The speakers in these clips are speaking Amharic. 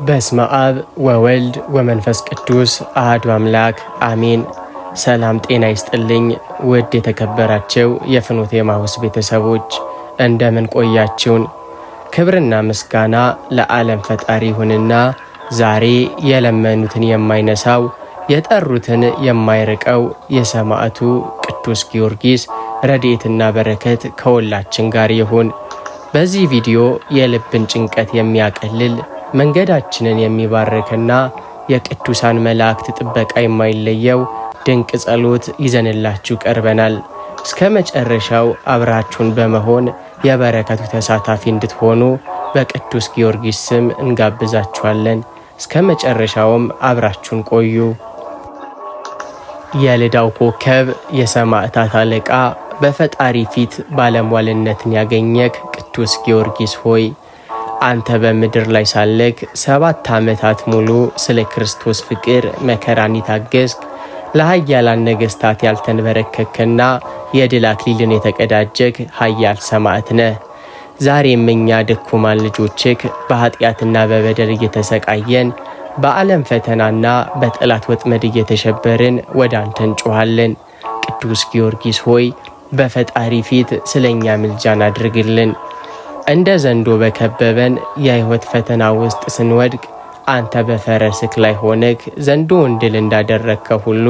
በስመ አብ ወወልድ ወመንፈስ ቅዱስ አሐዱ አምላክ አሜን። ሰላም ጤና ይስጥልኝ። ውድ የተከበራችሁ የፍኖተ ኤማሁስ ቤተሰቦች እንደምን ቆያችሁን? ክብርና ምስጋና ለዓለም ፈጣሪ ይሁንና ዛሬ የለመኑትን የማይነሳው የጠሩትን የማይርቀው የሰማዕቱ ቅዱስ ጊዮርጊስ ረድኤትና በረከት ከሁላችን ጋር ይሁን። በዚህ ቪዲዮ የልብን ጭንቀት የሚያቀልል መንገዳችንን የሚባርክና የቅዱሳን መላእክት ጥበቃ የማይለየው ድንቅ ጸሎት ይዘንላችሁ ቀርበናል። እስከ መጨረሻው አብራችሁን በመሆን የበረከቱ ተሳታፊ እንድትሆኑ በቅዱስ ጊዮርጊስ ስም እንጋብዛችኋለን። እስከ መጨረሻውም አብራችሁን ቆዩ። የልዳው ኮከብ የሰማዕታት አለቃ በፈጣሪ ፊት ባለሟልነትን ያገኘክ ቅዱስ ጊዮርጊስ ሆይ አንተ በምድር ላይ ሳለክ 7 ዓመታት ሙሉ ስለ ክርስቶስ ፍቅር መከራን ይታገስክ ለኃያላን ነገሥታት ያልተንበረከከና የድል አክሊልን የተቀዳጀክ ኃያል ሰማዕት ነህ። ዛሬም እኛ ድኩማን ልጆችክ በኃጢአትና በበደል እየተሰቃየን በዓለም ፈተናና በጠላት ወጥመድ እየተሸበርን ወደ አንተ እንጮኻለን። ቅዱስ ጊዮርጊስ ሆይ በፈጣሪ ፊት ስለኛ ምልጃን አድርግልን። እንደ ዘንዶ በከበበን የሕይወት ፈተና ውስጥ ስንወድቅ አንተ በፈረስክ ላይ ሆነክ ዘንዶውን ድል እንዳደረግከ ሁሉ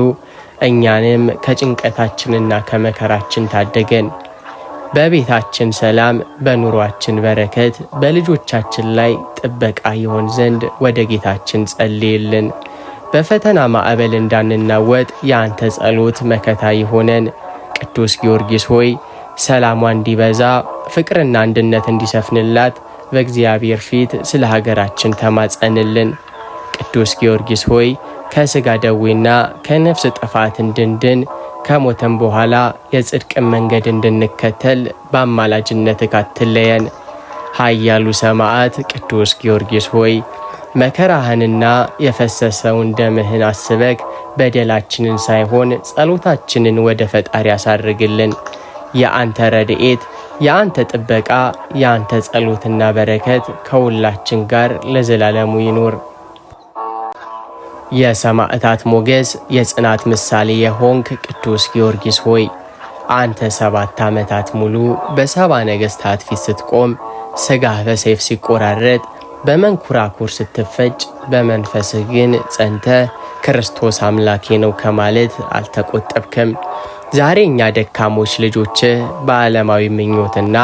እኛንም ከጭንቀታችንና ከመከራችን ታደገን። በቤታችን ሰላም፣ በኑሯችን በረከት፣ በልጆቻችን ላይ ጥበቃ ይሆን ዘንድ ወደ ጌታችን ጸልይልን። በፈተና ማዕበል እንዳንናወጥ የአንተ ጸሎት መከታ ይሆነን። ቅዱስ ጊዮርጊስ ሆይ ሰላሟ እንዲበዛ ፍቅርና አንድነት እንዲሰፍንላት በእግዚአብሔር ፊት ስለ ሀገራችን ተማጸንልን። ቅዱስ ጊዮርጊስ ሆይ ከሥጋ ደዌና ከነፍስ ጥፋት እንድንድን ከሞተም በኋላ የጽድቅን መንገድ እንድንከተል በአማላጅነትህ አትለየን። ኃያሉ ሰማዕት ቅዱስ ጊዮርጊስ ሆይ መከራህንና የፈሰሰውን ደምህን አስበክ በደላችንን ሳይሆን ጸሎታችንን ወደ ፈጣሪ ያሳርግልን። የአንተ ረድኤት፣ የአንተ ጥበቃ፣ የአንተ ጸሎትና በረከት ከሁላችን ጋር ለዘላለሙ ይኑር። የሰማዕታት ሞገስ የጽናት ምሳሌ የሆንክ ቅዱስ ጊዮርጊስ ሆይ አንተ 7 ዓመታት ሙሉ በ70 ነገሥታት ፊት ስትቆም ሥጋህ በሰይፍ ሲቆራረጥ በመንኩራኩር ስትፈጭ በመንፈስህ ግን ጸንተህ ክርስቶስ አምላኬ ነው ከማለት አልተቆጠብክም። ዛሬ እኛ ደካሞች ልጆችህ በዓለማዊ ምኞትና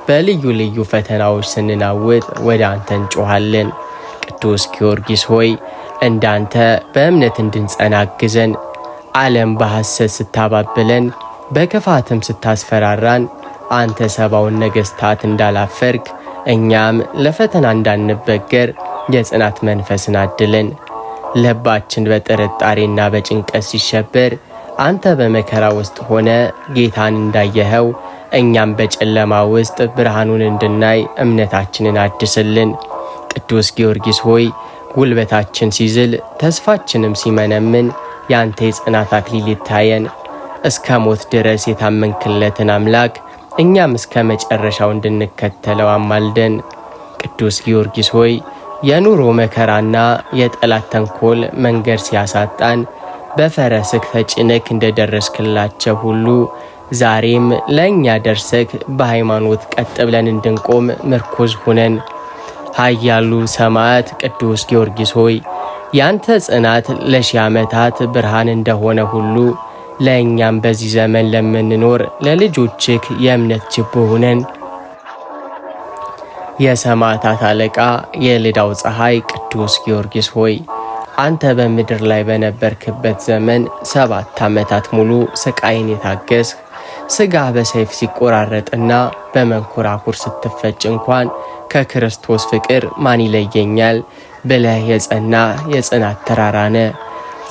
በልዩ ልዩ ፈተናዎች ስንናውጥ ወደ አንተ እንጮኻለን። ቅዱስ ጊዮርጊስ ሆይ እንዳንተ በእምነት እንድንጸና አግዘን። ዓለም በሐሰት ስታባብለን በክፋትም ስታስፈራራን አንተ 70ውን ነገሥታት እንዳላፈርክ እኛም ለፈተና እንዳንበገር የጽናት መንፈስን አድለን። ልባችን በጥርጣሬና በጭንቀት ሲሸበር አንተ በመከራ ውስጥ ሆነ ጌታን እንዳየኸው እኛም በጨለማ ውስጥ ብርሃኑን እንድናይ እምነታችንን አድስልን። ቅዱስ ጊዮርጊስ ሆይ ጉልበታችን ሲዝል ተስፋችንም ሲመነምን ያንተ የጽናት አክሊል ይታየን። እስከ ሞት ድረስ የታመንክለትን አምላክ እኛም እስከ መጨረሻው እንድንከተለው አማልደን። ቅዱስ ጊዮርጊስ ሆይ የኑሮ መከራና የጠላት ተንኮል መንገድ ሲያሳጣን በፈረስክ ተጭነክ እንደደረስክላቸው ሁሉ ዛሬም ለእኛ ደርሰክ በሃይማኖት ቀጥ ብለን እንድንቆም ምርኩዝ ሁነን። ኃያሉ ሰማዕት ቅዱስ ጊዮርጊስ ሆይ ያንተ ጽናት ለ1000 ዓመታት ብርሃን እንደሆነ ሁሉ ለእኛም በዚህ ዘመን ለምንኖር ለልጆችክ የእምነት ችቦ ሁነን። የሰማዕታት አለቃ የልዳው ፀሐይ ቅዱስ ጊዮርጊስ ሆይ አንተ በምድር ላይ በነበርክበት ዘመን 7 ዓመታት ሙሉ ስቃይን የታገስክ ሥጋህ በሰይፍ ሲቆራረጥና በመንኮራኩር ስትፈጭ እንኳን ከክርስቶስ ፍቅር ማን ይለየኛል ብለህ የጸና የጽናት ተራራ ነህ።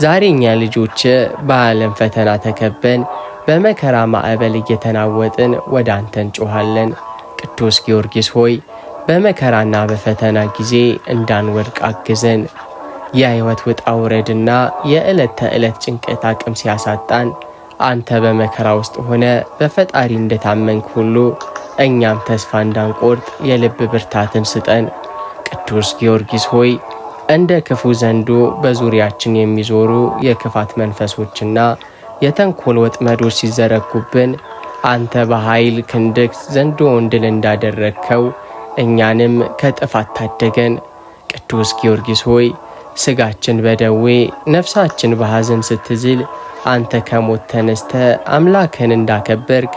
ዛሬ እኛ ልጆች በዓለም ፈተና ተከበን በመከራ ማዕበል እየተናወጥን ወደ አንተ እንጮኻለን። ቅዱስ ጊዮርጊስ ሆይ በመከራና በፈተና ጊዜ እንዳንወድቅ አግዘን። የሕይወት ውጣ ውረድና የዕለት ተዕለት ጭንቀት አቅም ሲያሳጣን አንተ በመከራ ውስጥ ሆነ በፈጣሪ እንደታመንክ ሁሉ እኛም ተስፋ እንዳንቆርጥ የልብ ብርታትን ስጠን። ቅዱስ ጊዮርጊስ ሆይ እንደ ክፉ ዘንዶ በዙሪያችን የሚዞሩ የክፋት መንፈሶችና የተንኮል ወጥመዶች ሲዘረጉብን አንተ በኃይል ክንድህ ዘንዶውን ድል እንዳደረግከው እኛንም ከጥፋት ታደገን። ቅዱስ ጊዮርጊስ ሆይ ስጋችን በደዌ ነፍሳችን በሐዘን ስትዝል አንተ ከሞት ተነስተ አምላክህን እንዳከበርክ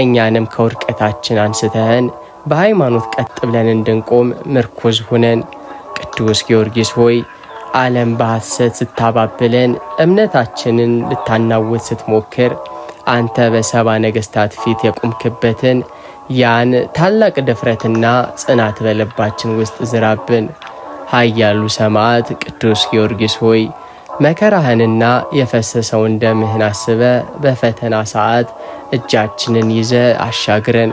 እኛንም ከውድቀታችን አንስተህን በሃይማኖት ቀጥ ብለን እንድንቆም ምርኩዝ ሁነን። ቅዱስ ጊዮርጊስ ሆይ ዓለም በሐሰት ስታባብለን እምነታችንን ልታናውጥ ስትሞክር አንተ በሰባ ነገሥታት ፊት የቆምክበትን ያን ታላቅ ድፍረትና ጽናት በልባችን ውስጥ ዝራብን። ኃያሉ ሰማዕት ቅዱስ ጊዮርጊስ ሆይ መከራህንና የፈሰሰውን ደምህን አስበ በፈተና ሰዓት እጃችንን ይዘ አሻግረን።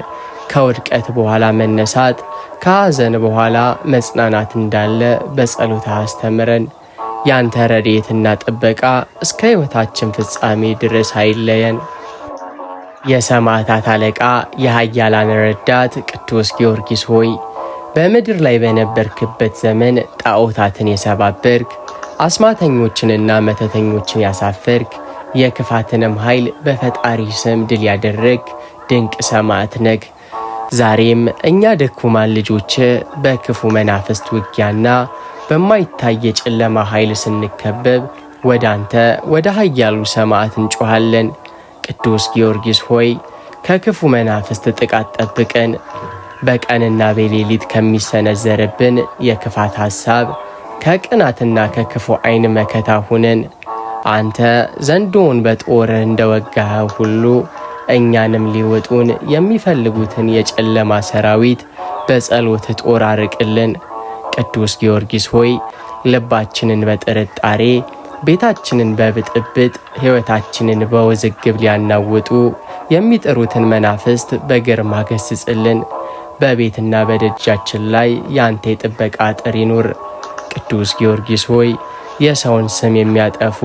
ከውድቀት በኋላ መነሳት፣ ከሐዘን በኋላ መጽናናት እንዳለ በጸሎትህ አስተምረን። ያንተ ረድኤትና ጥበቃ እስከ ሕይወታችን ፍጻሜ ድረስ አይለየን። የሰማዕታት አለቃ የኃያላን ረዳት ቅዱስ ጊዮርጊስ ሆይ በምድር ላይ በነበርክበት ዘመን ጣዖታትን የሰባበርክ፣ አስማተኞችንና መተተኞችን ያሳፈርክ፣ የክፋትንም ኃይል በፈጣሪ ስም ድል ያደረግ ድንቅ ሰማዕት ነህ። ዛሬም እኛ ድኩማን ልጆች በክፉ መናፍስት ውጊያና በማይታይ የጨለማ ኃይል ስንከበብ ወደ አንተ ወደ ኃያሉ ሰማዕት እንጮኻለን። ቅዱስ ጊዮርጊስ ሆይ ከክፉ መናፍስት ጥቃት ጠብቀን። በቀንና በሌሊት ከሚሰነዘርብን የክፋት ሐሳብ ከቅናትና ከክፉ ዓይን መከታ ሁነን። አንተ ዘንዶውን በጦርህ እንደወጋኸው ሁሉ እኛንም ሊወጡን የሚፈልጉትን የጨለማ ሰራዊት በጸሎት ጦር አርቅልን። ቅዱስ ጊዮርጊስ ሆይ ልባችንን በጥርጣሬ ቤታችንን በብጥብጥ ሕይወታችንን በውዝግብ ሊያናውጡ የሚጥሩትን መናፍስት በግርማ ገስጽልን። በቤትና በደጃችን ላይ ያንተ የጥበቃ አጥር ይኑር። ቅዱስ ጊዮርጊስ ሆይ የሰውን ስም የሚያጠፉ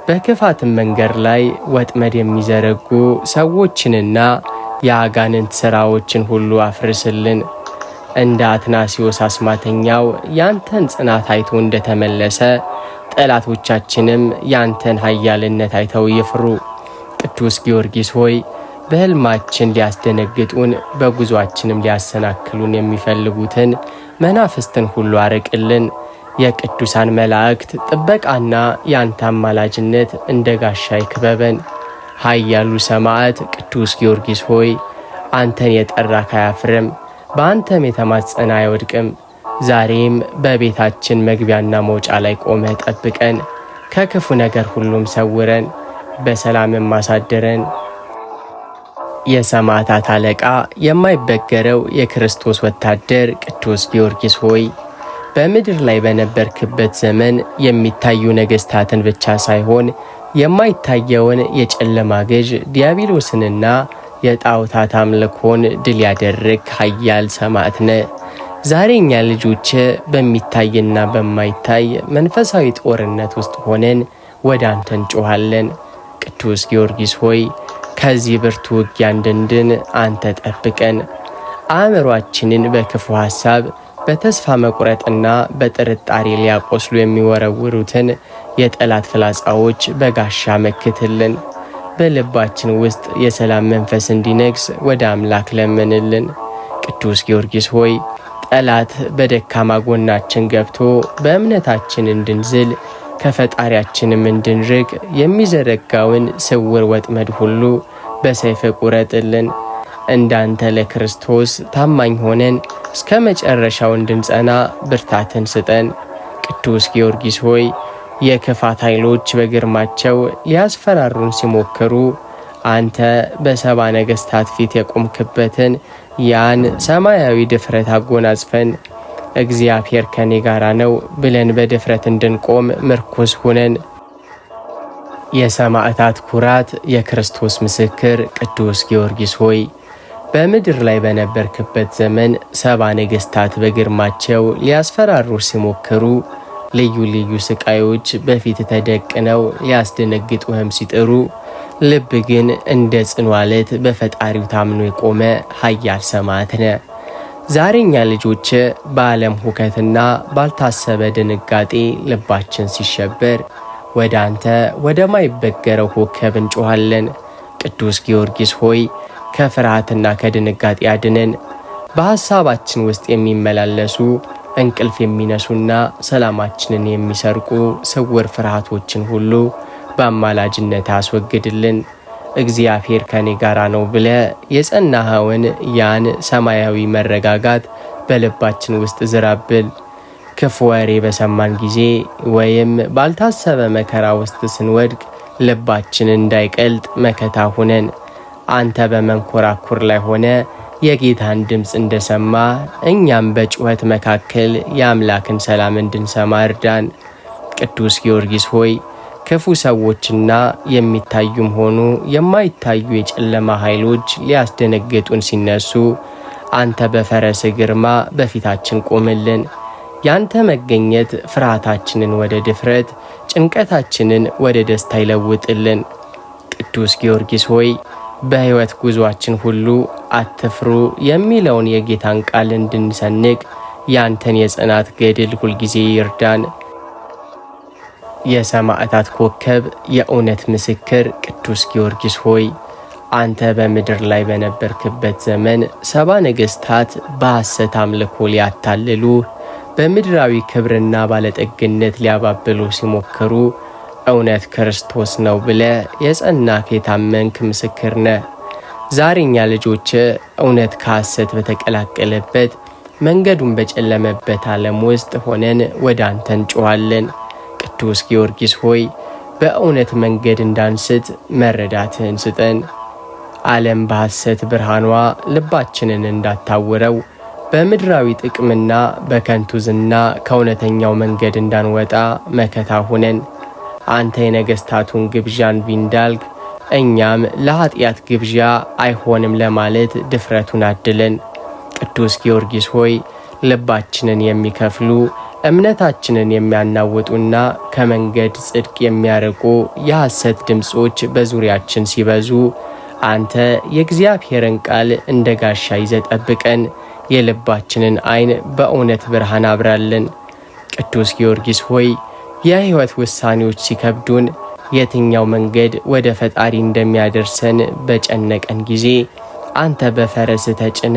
በክፋትም መንገድ ላይ ወጥመድ የሚዘረጉ ሰዎችንና የአጋንንት ሥራዎችን ሁሉ አፍርስልን። እንደ አትናሲዮስ አስማተኛው ያንተን ጽናት አይቶ እንደተመለሰ ጠላቶቻችንም ያንተን ኃያልነት አይተው ይፍሩ። ቅዱስ ጊዮርጊስ ሆይ በሕልማችን ሊያስደነግጡን በጉዞአችንም ሊያሰናክሉን የሚፈልጉትን መናፍስትን ሁሉ አርቅልን። የቅዱሳን መላእክት ጥበቃና ያንተ አማላጅነት እንደ ጋሻ ይክበበን። ኃያሉ ሰማዕት ቅዱስ ጊዮርጊስ ሆይ አንተን የጠራህ አያፍርም፣ በአንተም የተማጸነ አይወድቅም። ዛሬም በቤታችን መግቢያና መውጫ ላይ ቆመህ ጠብቀን፣ ከክፉ ነገር ሁሉም ሰውረን፣ በሰላምም አሳድረን። የሰማዕታት አለቃ የማይበገረው የክርስቶስ ወታደር ቅዱስ ጊዮርጊስ ሆይ በምድር ላይ በነበርክበት ዘመን የሚታዩ ነገሥታትን ብቻ ሳይሆን የማይታየውን የጨለማ ገዥ ዲያብሎስንና የጣዖታት አምልኮን ድል ያደረግ ኃያል ሰማዕት ነህ። ዛሬ እኛ ልጆች በሚታይና በማይታይ መንፈሳዊ ጦርነት ውስጥ ሆነን ወደ አንተ እንጮኻለን። ቅዱስ ጊዮርጊስ ሆይ ከዚህ ብርቱ ውጊያ እንድንድን አንተ ጠብቀን። አእምሯችንን በክፉ ሐሳብ በተስፋ መቁረጥና በጥርጣሬ ሊያቆስሉ የሚወረውሩትን የጠላት ፍላጻዎች በጋሻ መክትልን። በልባችን ውስጥ የሰላም መንፈስ እንዲነግስ ወደ አምላክ ለምንልን። ቅዱስ ጊዮርጊስ ሆይ ጠላት በደካማ ጎናችን ገብቶ በእምነታችን እንድንዝል ከፈጣሪያችንም እንድንርቅ የሚዘረጋውን ስውር ወጥመድ ሁሉ በሰይፍ ቁረጥልን። እንዳንተ ለክርስቶስ ታማኝ ሆነን እስከ መጨረሻው እንድንጸና ብርታትን ስጠን። ቅዱስ ጊዮርጊስ ሆይ የክፋት ኃይሎች በግርማቸው ሊያስፈራሩን ሲሞክሩ አንተ በሰባ ነገሥታት ፊት የቆምክበትን ያን ሰማያዊ ድፍረት አጎናጽፈን። እግዚአብሔር ከኔ ጋራ ነው ብለን በድፍረት እንድንቆም ምርኩዝ ሁነን። የሰማዕታት ኩራት የክርስቶስ ምስክር ቅዱስ ጊዮርጊስ ሆይ በምድር ላይ በነበርክበት ዘመን ሰባ ነገሥታት በግርማቸው ሊያስፈራሩ ሲሞክሩ ልዩ ልዩ ስቃዮች በፊት ተደቅነው ሊያስደነግጡህም ሲጥሩ ልብ ግን እንደ ጽኑ ዓለት በፈጣሪው ታምኖ የቆመ ኃያል ሰማዕት ነህ። ዛሬኛ ልጆች በዓለም ሁከትና ባልታሰበ ድንጋጤ ልባችን ሲሸበር ወደ አንተ ወደ ማይበገረው ኮከብ እንጮኻለን። ቅዱስ ጊዮርጊስ ሆይ ከፍርሃትና ከድንጋጤ አድነን። በሐሳባችን ውስጥ የሚመላለሱ እንቅልፍ የሚነሱና ሰላማችንን የሚሰርቁ ስውር ፍርሃቶችን ሁሉ በአማላጅነት አስወግድልን። እግዚአብሔር ከኔ ጋራ ነው ብለ የጸናኸውን ያን ሰማያዊ መረጋጋት በልባችን ውስጥ ዝራብል። ክፉ ወሬ በሰማን ጊዜ ወይም ባልታሰበ መከራ ውስጥ ስንወድቅ ልባችን እንዳይቀልጥ መከታ ሁነን። አንተ በመንኮራኩር ላይ ሆነ የጌታን ድምፅ እንደሰማ እኛም በጩኸት መካከል የአምላክን ሰላም እንድንሰማ እርዳን። ቅዱስ ጊዮርጊስ ሆይ ክፉ ሰዎችና የሚታዩም ሆኑ የማይታዩ የጨለማ ኃይሎች ሊያስደነግጡን ሲነሱ አንተ በፈረስ ግርማ በፊታችን ቆምልን። ያንተ መገኘት ፍርሃታችንን ወደ ድፍረት፣ ጭንቀታችንን ወደ ደስታ ይለውጥልን። ቅዱስ ጊዮርጊስ ሆይ በሕይወት ጉዟችን ሁሉ አትፍሩ የሚለውን የጌታን ቃል እንድንሰንቅ ያንተን የጽናት ገድል ሁልጊዜ ይርዳን። የሰማዕታት ኮከብ የእውነት ምስክር ቅዱስ ጊዮርጊስ ሆይ አንተ በምድር ላይ በነበርክበት ዘመን 70 ነገሥታት በሐሰት አምልኮ ሊያታልሉ በምድራዊ ክብርና ባለጠግነት ሊያባብሉ ሲሞክሩ እውነት ክርስቶስ ነው ብለ የጸናህ የታመንክ ምስክር ነህ። ዛሬኛ ልጆች እውነት ከሐሰት በተቀላቀለበት መንገዱን በጨለመበት ዓለም ውስጥ ሆነን ወደ አንተ እንጮኻለን። ቅዱስ ጊዮርጊስ ሆይ በእውነት መንገድ እንዳንስት መረዳትህን ስጠን። ዓለም በሐሰት ብርሃኗ ልባችንን እንዳታውረው በምድራዊ ጥቅምና በከንቱ ዝና ከእውነተኛው መንገድ እንዳንወጣ መከታ ሁነን። አንተ የነገሥታቱን ግብዣን ቢንዳልግ እኛም ለኃጢአት ግብዣ አይሆንም ለማለት ድፍረቱን አድለን። ቅዱስ ጊዮርጊስ ሆይ ልባችንን የሚከፍሉ እምነታችንን የሚያናውጡና ከመንገድ ጽድቅ የሚያርቁ የሐሰት ድምፆች በዙሪያችን ሲበዙ አንተ የእግዚአብሔርን ቃል እንደ ጋሻ ይዘጠብቀን። የልባችንን ዓይን በእውነት ብርሃን አብራልን። ቅዱስ ጊዮርጊስ ሆይ የሕይወት ውሳኔዎች ሲከብዱን የትኛው መንገድ ወደ ፈጣሪ እንደሚያደርሰን በጨነቀን ጊዜ አንተ በፈረስ ተጭነ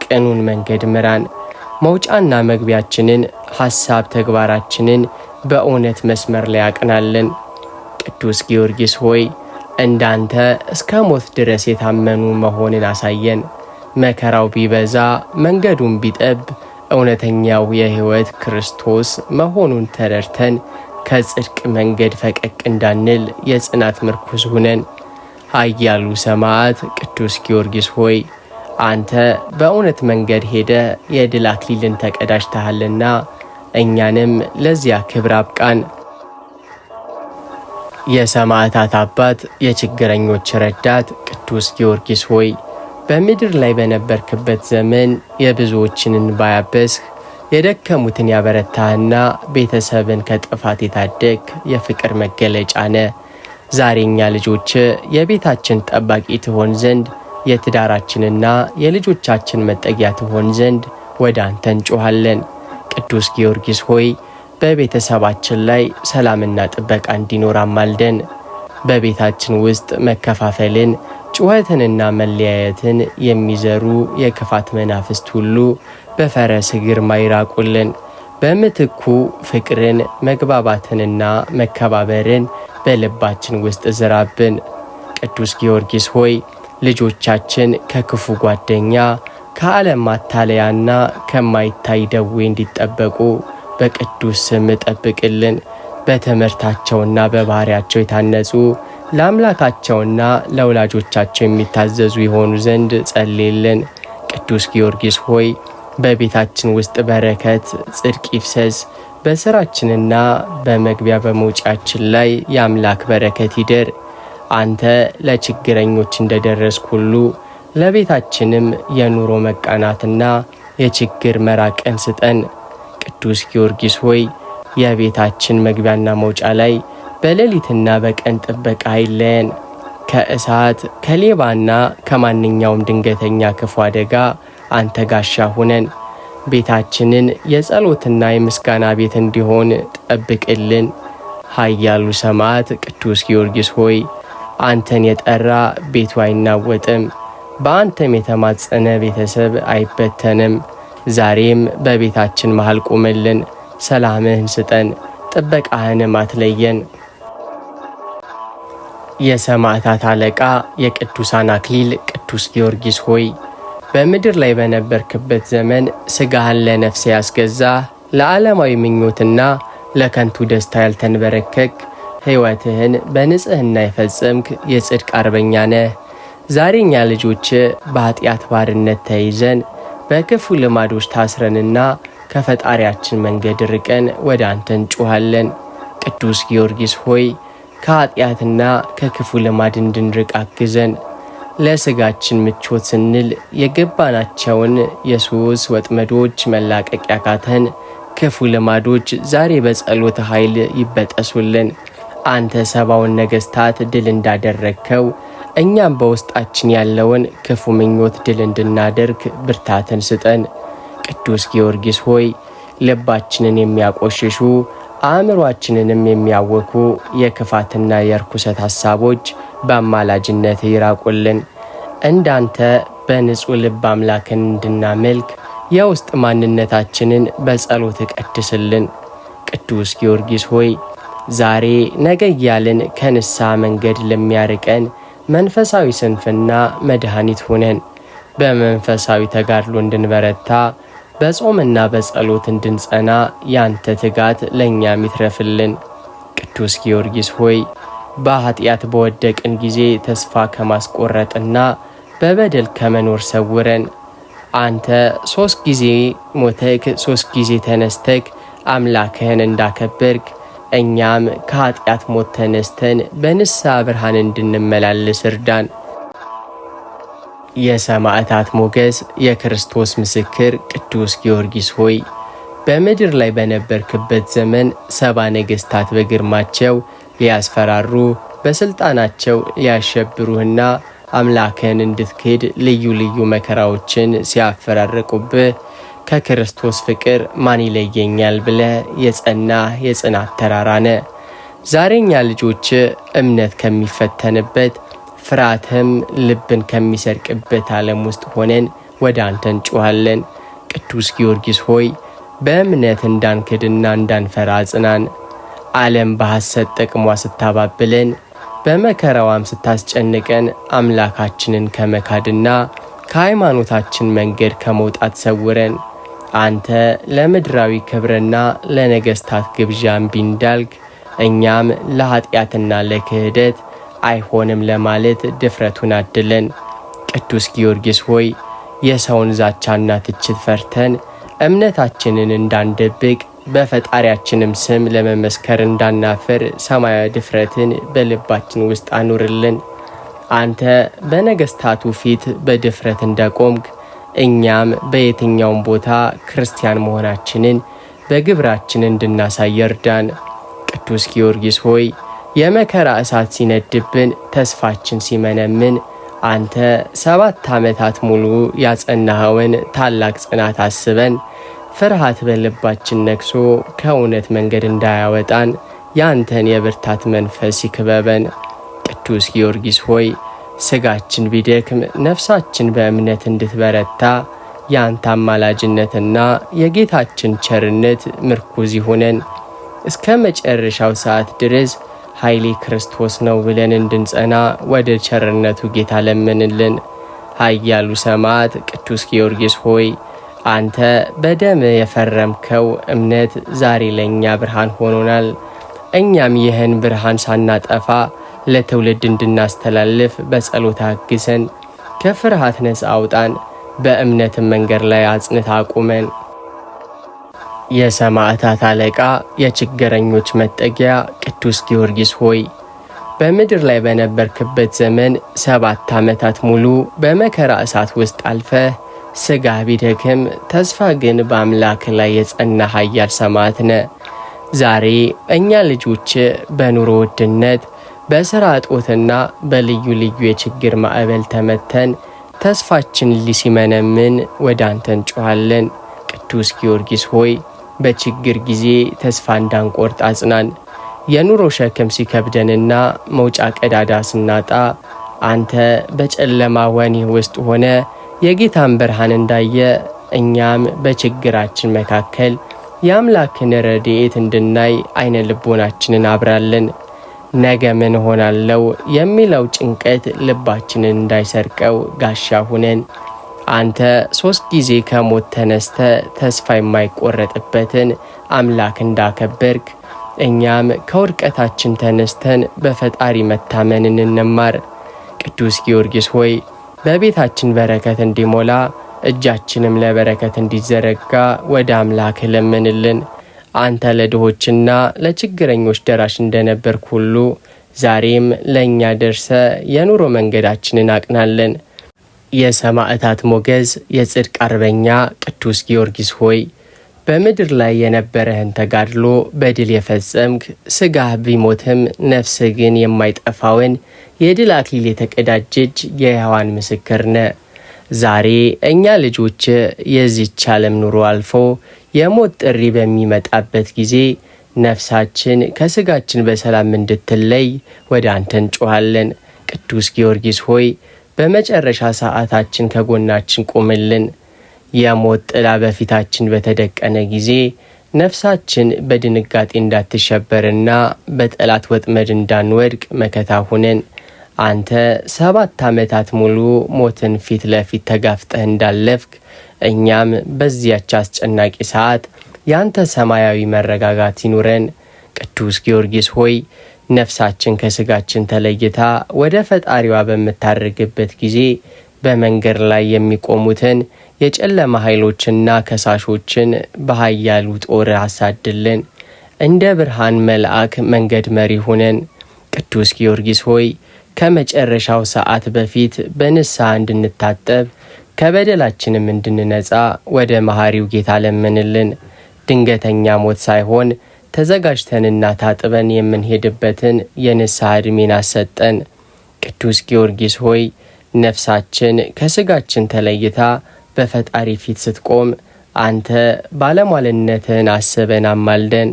ቅኑን መንገድ ምራን። መውጫና መግቢያችንን ሐሳብ ተግባራችንን በእውነት መስመር ላይ አቅናለን። ቅዱስ ጊዮርጊስ ሆይ እንዳንተ እስከ ሞት ድረስ የታመኑ መሆንን አሳየን። መከራው ቢበዛ መንገዱን ቢጠብ እውነተኛው የሕይወት ክርስቶስ መሆኑን ተረድተን ከጽድቅ መንገድ ፈቀቅ እንዳንል የጽናት ምርኩዝ ሁነን። ኃያሉ ሰማዕት ቅዱስ ጊዮርጊስ ሆይ አንተ በእውነት መንገድ ሄደ የድል አክሊልን ተቀዳጅተሃልና እኛንም ለዚያ ክብር አብቃን። የሰማዕታት አባት የችግረኞች ረዳት ቅዱስ ጊዮርጊስ ሆይ በምድር ላይ በነበርክበት ዘመን የብዙዎችን እንባ ያበስህ የደከሙትን ያበረታህና ቤተሰብን ከጥፋት የታደግ የፍቅር መገለጫ ነህ። ዛሬኛ ልጆች የቤታችን ጠባቂ ትሆን ዘንድ የትዳራችንና የልጆቻችን መጠጊያ ትሆን ዘንድ ወደ አንተ እንጮኻለን። ቅዱስ ጊዮርጊስ ሆይ በቤተሰባችን ላይ ሰላምና ጥበቃ እንዲኖር አማልደን። በቤታችን ውስጥ መከፋፈልን፣ ጩኸትንና መለያየትን የሚዘሩ የክፋት መናፍስት ሁሉ በፈረስ ግርማ ይራቁልን። በምትኩ ፍቅርን፣ መግባባትንና መከባበርን በልባችን ውስጥ ዝራብን። ቅዱስ ጊዮርጊስ ሆይ ልጆቻችን ከክፉ ጓደኛ፣ ከዓለም ማታለያና ከማይታይ ደዌ እንዲጠበቁ በቅዱስ ስም ጠብቅልን። በትምህርታቸውና በባህሪያቸው የታነጹ ለአምላካቸውና ለወላጆቻቸው የሚታዘዙ የሆኑ ዘንድ ጸልይልን። ቅዱስ ጊዮርጊስ ሆይ በቤታችን ውስጥ በረከት፣ ጽድቅ ይፍሰስ። በሥራችንና በመግቢያ በመውጫችን ላይ የአምላክ በረከት ይደር። አንተ ለችግረኞች እንደደረስክ ሁሉ ለቤታችንም የኑሮ መቃናትና የችግር መራቅን ስጠን። ቅዱስ ጊዮርጊስ ሆይ የቤታችን መግቢያና መውጫ ላይ በሌሊትና በቀን ጥበቃ አይለየን። ከእሳት ከሌባና ከማንኛውም ድንገተኛ ክፉ አደጋ አንተ ጋሻ ሁነን። ቤታችንን የጸሎትና የምስጋና ቤት እንዲሆን ጠብቅልን። ኃያሉ ሰማዕት ቅዱስ ጊዮርጊስ ሆይ አንተን የጠራ ቤቱ አይናወጥም፣ በአንተም የተማጸነ ቤተሰብ አይበተንም። ዛሬም በቤታችን መሃል ቁምልን፣ ሰላምህን ስጠን፣ ጥበቃህንም አትለየን። የሰማዕታት አለቃ የቅዱሳን አክሊል ቅዱስ ጊዮርጊስ ሆይ በምድር ላይ በነበርክበት ዘመን ሥጋህን ለነፍስ ያስገዛ ለዓለማዊ ምኞትና ለከንቱ ደስታ ያልተንበረከክ ሕይወትህን በንጽሕና የፈጸምክ የጽድቅ አርበኛ ነህ። ዛሬኛ ልጆች በኃጢአት ባርነት ተይዘን በክፉ ልማዶች ታስረንና ከፈጣሪያችን መንገድ ርቀን ወደ አንተ እንጮኻለን። ቅዱስ ጊዮርጊስ ሆይ ከኃጢአትና ከክፉ ልማድ እንድንርቅ አግዘን። ለሥጋችን ምቾት ስንል የገባናቸውን የሱስ ወጥመዶች መላቀቅ ያቃተን ክፉ ልማዶች ዛሬ በጸሎት ኃይል ይበጠሱልን። አንተ ሰባውን ነገሥታት ድል እንዳደረግከው እኛም በውስጣችን ያለውን ክፉ ምኞት ድል እንድናደርግ ብርታትን ስጠን። ቅዱስ ጊዮርጊስ ሆይ ልባችንን የሚያቆሽሹ አእምሯችንንም የሚያወኩ የክፋትና የርኩሰት ሐሳቦች በአማላጅነት ይራቁልን። እንዳንተ በንጹሕ ልብ አምላክን እንድናመልክ የውስጥ ማንነታችንን በጸሎት ቀድስልን። ቅዱስ ጊዮርጊስ ሆይ ዛሬ ነገ እያልን ከንስሐ መንገድ ለሚያርቀን መንፈሳዊ ስንፍና መድኃኒት ሁነን። በመንፈሳዊ ተጋድሎ እንድንበረታ በጾምና በጸሎት እንድንጸና ያንተ ትጋት ለእኛም ይትረፍልን። ቅዱስ ጊዮርጊስ ሆይ በኃጢአት በወደቅን ጊዜ ተስፋ ከማስቆረጥና በበደል ከመኖር ሰውረን። አንተ 3 ጊዜ ሞተክ 3 ጊዜ ተነስተክ አምላክህን እንዳከበርክ እኛም ከኃጢአት ሞት ተነስተን በንስሐ ብርሃን እንድንመላለስ እርዳን። የሰማዕታት ሞገስ የክርስቶስ ምስክር ቅዱስ ጊዮርጊስ ሆይ በምድር ላይ በነበርክበት ዘመን 70 ነገሥታት በግርማቸው ሊያስፈራሩ በስልጣናቸው ሊያሸብሩህና አምላክህን እንድትክድ ልዩ ልዩ መከራዎችን ሲያፈራርቁብህ ከክርስቶስ ፍቅር ማን ይለየኛል ብለህ የጸና የጽናት ተራራ ነህ። ዛሬኛ ልጆች እምነት ከሚፈተንበት ፍርሃትም ልብን ከሚሰርቅበት ዓለም ውስጥ ሆነን ወደ አንተ እንጮኻለን። ቅዱስ ጊዮርጊስ ሆይ በእምነት እንዳንክድና እንዳንፈራ አጽናን። ዓለም በሐሰት ጥቅሟ ስታባብለን በመከራዋም ስታስጨንቀን አምላካችንን ከመካድና ከሃይማኖታችን መንገድ ከመውጣት ሰውረን። አንተ ለምድራዊ ክብርና ለነገሥታት ግብዣ እምቢ እንዳልክ እኛም ለኃጢአትና ለክህደት አይሆንም ለማለት ድፍረቱን አድለን። ቅዱስ ጊዮርጊስ ሆይ የሰውን ዛቻና ትችት ፈርተን እምነታችንን እንዳንደብቅ በፈጣሪያችንም ስም ለመመስከር እንዳናፈር ሰማያዊ ድፍረትን በልባችን ውስጥ አኑርልን። አንተ በነገሥታቱ ፊት በድፍረት እንደቆምክ እኛም በየትኛውም ቦታ ክርስቲያን መሆናችንን በግብራችን እንድናሳይ እርዳን። ቅዱስ ጊዮርጊስ ሆይ የመከራ እሳት ሲነድብን ተስፋችን ሲመነምን አንተ 7 ዓመታት ሙሉ ያጸናኸውን ታላቅ ጽናት አስበን ፍርሃት በልባችን ነግሶ ከእውነት መንገድ እንዳያወጣን ያንተን የብርታት መንፈስ ይክበበን። ቅዱስ ጊዮርጊስ ሆይ ሥጋችን ቢደክም ነፍሳችን በእምነት እንድትበረታ ያንተ አማላጅነትና የጌታችን ቸርነት ምርኩዝ ይሁነን። እስከ መጨረሻው ሰዓት ድረስ ኃይሌ ክርስቶስ ነው ብለን እንድንጸና ወደ ቸርነቱ ጌታ ለምንልን። ኃያሉ ሰማዕት ቅዱስ ጊዮርጊስ ሆይ አንተ በደም የፈረምከው እምነት ዛሬ ለእኛ ብርሃን ሆኖናል። እኛም ይህን ብርሃን ሳናጠፋ ለትውልድ እንድናስተላልፍ በጸሎት አግዘን፣ ከፍርሃት ነፃ አውጣን፣ በእምነትም መንገድ ላይ አጽንታ አቁመን። የሰማዕታት አለቃ የችግረኞች መጠጊያ ቅዱስ ጊዮርጊስ ሆይ በምድር ላይ በነበርክበት ዘመን 7 ዓመታት ሙሉ በመከራ እሳት ውስጥ አልፈህ ሥጋህ ቢደክም ተስፋ ግን በአምላክ ላይ የጸና ኃያል ሰማዕት ነህ። ዛሬ እኛ ልጆች በኑሮ ውድነት በሥራ እጦትና በልዩ ልዩ የችግር ማዕበል ተመተን ተስፋችን ሊሲመነምን ወደ አንተ እንጮኻለን። ቅዱስ ጊዮርጊስ ሆይ በችግር ጊዜ ተስፋ እንዳንቆርጥ አጽናን። የኑሮ ሸክም ሲከብደንና መውጫ ቀዳዳ ስናጣ አንተ በጨለማ ወህኒ ውስጥ ሆነ የጌታን ብርሃን እንዳየ እኛም በችግራችን መካከል የአምላክን ረድኤት እንድናይ አይነ ልቦናችንን አብራለን። ነገ ምን ሆናለው የሚለው ጭንቀት ልባችንን እንዳይሰርቀው ጋሻ ሁነን። አንተ 3 ጊዜ ከሞት ተነስተ ተስፋ የማይቆረጥበትን አምላክ እንዳከበርክ እኛም ከውድቀታችን ተነስተን በፈጣሪ መታመንን እንማር። ቅዱስ ጊዮርጊስ ሆይ በቤታችን በረከት እንዲሞላ እጃችንም ለበረከት እንዲዘረጋ ወደ አምላክ ለምንልን። አንተ ለድሆችና ለችግረኞች ደራሽ እንደነበርክ ሁሉ ዛሬም ለእኛ ደርሰ የኑሮ መንገዳችንን አቅናለን። የሰማዕታት ሞገዝ የጽድቅ አርበኛ ቅዱስ ጊዮርጊስ ሆይ በምድር ላይ የነበረህን ተጋድሎ በድል የፈጸምክ ሥጋህ ቢሞትም ነፍስህ ግን የማይጠፋውን የድል አክሊል የተቀዳጀች የሕያዋን ምስክር ነ። ዛሬ እኛ ልጆች የዚህች ዓለም ኑሮ አልፎ የሞት ጥሪ በሚመጣበት ጊዜ ነፍሳችን ከሥጋችን በሰላም እንድትለይ ወደ አንተ እንጮኻለን። ቅዱስ ጊዮርጊስ ሆይ በመጨረሻ ሰዓታችን ከጎናችን ቁምልን። የሞት ጥላ በፊታችን በተደቀነ ጊዜ ነፍሳችን በድንጋጤ እንዳትሸበርና በጠላት ወጥመድ እንዳንወድቅ መከታ ሁነን። አንተ 7 ዓመታት ሙሉ ሞትን ፊት ለፊት ተጋፍጠህ እንዳለፍክ እኛም በዚያች አስጨናቂ ሰዓት ያንተ ሰማያዊ መረጋጋት ይኑረን። ቅዱስ ጊዮርጊስ ሆይ ነፍሳችን ከሥጋችን ተለይታ ወደ ፈጣሪዋ በምታርግበት ጊዜ በመንገድ ላይ የሚቆሙትን የጨለማ ኃይሎችና ከሳሾችን በኃያሉ ጦር አሳድልን። እንደ ብርሃን መልአክ መንገድ መሪ ሁነን። ቅዱስ ጊዮርጊስ ሆይ ከመጨረሻው ሰዓት በፊት በንስሐ እንድንታጠብ ከበደላችንም እንድንነጻ ወደ መሐሪው ጌታ ለምንልን። ድንገተኛ ሞት ሳይሆን ተዘጋጅተንና ታጥበን የምንሄድበትን የንስሐ ዕድሜን አሰጠን። ቅዱስ ጊዮርጊስ ሆይ ነፍሳችን ከሥጋችን ተለይታ በፈጣሪ ፊት ስትቆም አንተ ባለሟልነትህን አስበን አማልደን።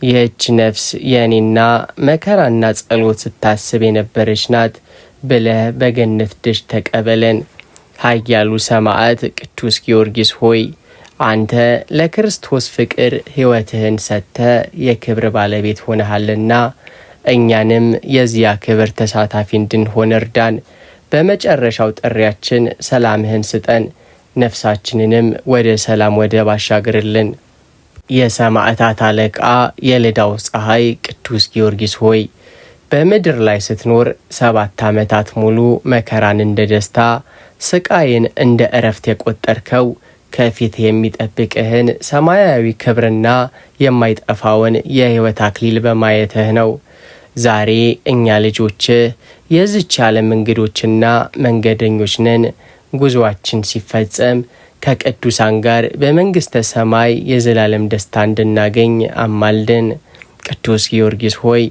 ይህች ነፍስ የእኔና መከራና ጸሎት ስታስብ የነበረች ናት ብለህ በገነት ደጅ ተቀበለን። ኃያሉ ሰማዕት ቅዱስ ጊዮርጊስ ሆይ አንተ ለክርስቶስ ፍቅር ሕይወትህን ሰጥተ የክብር ባለቤት ሆነሃልና እኛንም የዚያ ክብር ተሳታፊ እንድንሆን እርዳን። በመጨረሻው ጥሪያችን ሰላምህን ስጠን፣ ነፍሳችንንም ወደ ሰላም ወደብ አሻግርልን። የሰማዕታት አለቃ የልዳው ፀሐይ ቅዱስ ጊዮርጊስ ሆይ በምድር ላይ ስትኖር 7 ዓመታት ሙሉ መከራን እንደ ደስታ ስቃይን እንደ እረፍት የቆጠርከው ከፊት የሚጠብቅህን ሰማያዊ ክብርና የማይጠፋውን የሕይወት አክሊል በማየትህ ነው። ዛሬ እኛ ልጆችህ የዚች ዓለም እንግዶችና መንገደኞች ነን። ጉዞአችን ሲፈጸም ከቅዱሳን ጋር በመንግሥተ ሰማይ የዘላለም ደስታ እንድናገኝ አማልደን። ቅዱስ ጊዮርጊስ ሆይ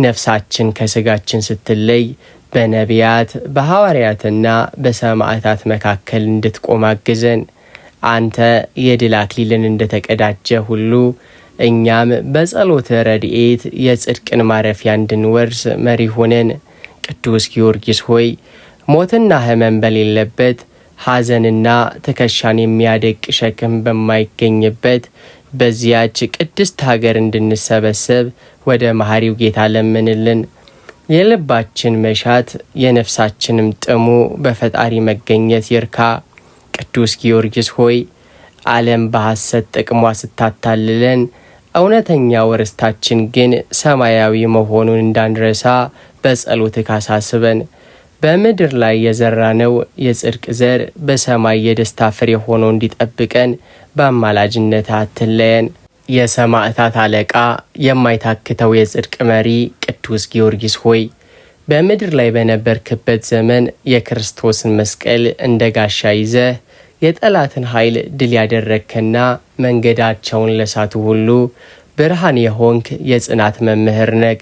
ነፍሳችን ከሥጋችን ስትለይ በነቢያት በሐዋርያትና በሰማዕታት መካከል እንድትቆም አግዘን። አንተ የድል አክሊልን እንደተቀዳጀ ሁሉ እኛም በጸሎት ረድኤት የጽድቅን ማረፊያ እንድንወርስ መሪ ሆነን። ቅዱስ ጊዮርጊስ ሆይ ሞትና ሕመም በሌለበት ሐዘንና ትከሻን የሚያደቅ ሸክም በማይገኝበት በዚያች ቅድስት ሀገር እንድንሰበሰብ ወደ መሐሪው ጌታ ለምንልን። የልባችን መሻት የነፍሳችንም ጥሙ በፈጣሪ መገኘት ይርካ። ቅዱስ ጊዮርጊስ ሆይ ዓለም በሐሰት ጥቅሟ ስታታልለን እውነተኛው ርስታችን ግን ሰማያዊ መሆኑን እንዳንረሳ በጸሎትህ አሳስበን። በምድር ላይ የዘራነው የጽድቅ ዘር በሰማይ የደስታ ፍሬ ሆኖ እንዲጠብቀን በአማላጅነት አትለየን። የሰማዕታት አለቃ የማይታክተው የጽድቅ መሪ ቅዱስ ጊዮርጊስ ሆይ በምድር ላይ በነበርክበት ዘመን የክርስቶስን መስቀል እንደ ጋሻ ይዘህ የጠላትን ኃይል ድል ያደረግከና መንገዳቸውን ለሳቱ ሁሉ ብርሃን የሆንክ የጽናት መምህር ነህ።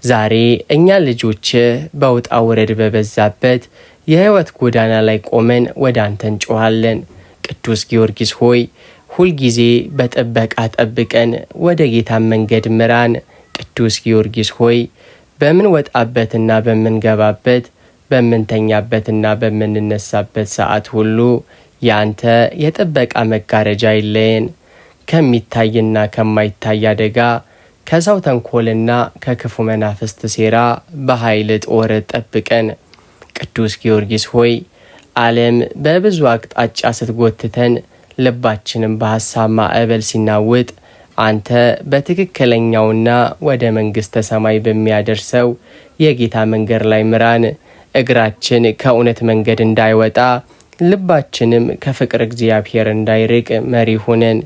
ዛሬ እኛ ልጆችህ በውጣ ውረድ በበዛበት የሕይወት ጎዳና ላይ ቆመን ወደ አንተ እንጮኻለን። ቅዱስ ጊዮርጊስ ሆይ ሁልጊዜ በጥበቃ ጠብቀን፣ ወደ ጌታ መንገድ ምራን። ቅዱስ ጊዮርጊስ ሆይ በምንወጣበትና በምንገባበት፣ በምንተኛበትና በምንነሳበት ሰዓት ሁሉ ያንተ የጥበቃ መጋረጃ አይለየን። ከሚታይና ከማይታይ አደጋ፣ ከሰው ተንኮልና ከክፉ መናፍስት ሴራ በኃይል ጦር ጠብቀን። ቅዱስ ጊዮርጊስ ሆይ ዓለም በብዙ አቅጣጫ ስትጎትተን፣ ልባችንም በሐሳብ ማዕበል ሲናውጥ፣ አንተ በትክክለኛውና ወደ መንግሥተ ሰማይ በሚያደርሰው የጌታ መንገድ ላይ ምራን። እግራችን ከእውነት መንገድ እንዳይወጣ፣ ልባችንም ከፍቅር እግዚአብሔር እንዳይርቅ መሪ ሁነን።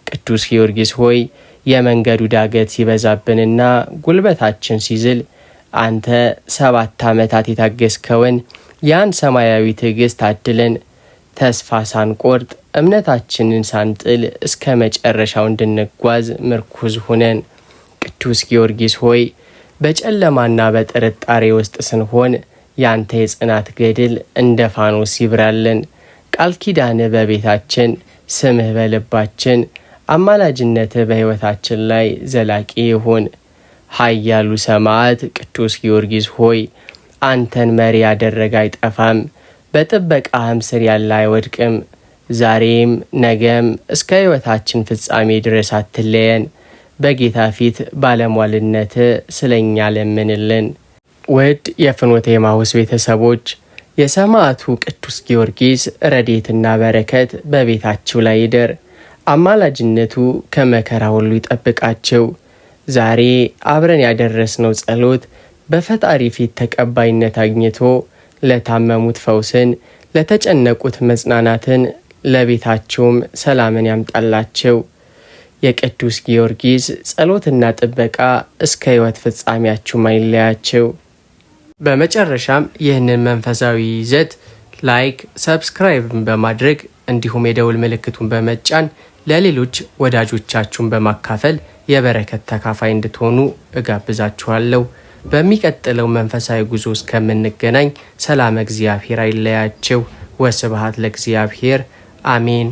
ቅዱስ ጊዮርጊስ ሆይ የመንገዱ ዳገት ሲበዛብንና ጉልበታችን ሲዝል፣ አንተ 7 ዓመታት የታገስከውን ያን ሰማያዊ ትዕግሥት አድለን። ተስፋ ሳንቆርጥ እምነታችንን ሳንጥል እስከ መጨረሻው እንድንጓዝ ምርኩዝ ሁነን። ቅዱስ ጊዮርጊስ ሆይ በጨለማና በጥርጣሬ ውስጥ ስንሆን ያንተ የጽናት ገድል እንደ ፋኖስ ይብራልን። ቃል ኪዳንህ በቤታችን፣ ስምህ በልባችን፣ አማላጅነትህ በሕይወታችን ላይ ዘላቂ ይሁን። ኃያሉ ሰማዕት ቅዱስ ጊዮርጊስ ሆይ አንተን መሪ ያደረገ አይጠፋም፣ በጥበቃህም ስር ያለ አይወድቅም። ዛሬም ነገም እስከ ሕይወታችን ፍጻሜ ድረስ አትለየን። በጌታ ፊት ባለሟልነት ስለኛ ለምንልን። ውድ የፍኖተ ኤማሁስ ቤተሰቦች የሰማዕቱ ቅዱስ ጊዮርጊስ ረድኤትና በረከት በቤታችሁ ላይ ይደር። አማላጅነቱ ከመከራ ሁሉ ይጠብቃችሁ። ዛሬ አብረን ያደረስነው ጸሎት በፈጣሪ ፊት ተቀባይነት አግኝቶ ለታመሙት ፈውስን፣ ለተጨነቁት መጽናናትን፣ ለቤታቸውም ሰላምን ያምጣላቸው። የቅዱስ ጊዮርጊስ ጸሎትና ጥበቃ እስከ ሕይወት ፍጻሜያችሁ አይለያችሁ። በመጨረሻም ይህንን መንፈሳዊ ይዘት ላይክ፣ ሰብስክራይብ በማድረግ እንዲሁም የደውል ምልክቱን በመጫን ለሌሎች ወዳጆቻችሁን በማካፈል የበረከት ተካፋይ እንድትሆኑ እጋብዛችኋለሁ። በሚቀጥለው መንፈሳዊ ጉዞ እስከምንገናኝ ሰላም እግዚአብሔር አይለያችሁ። ወስብሐት ለእግዚአብሔር። አሜን።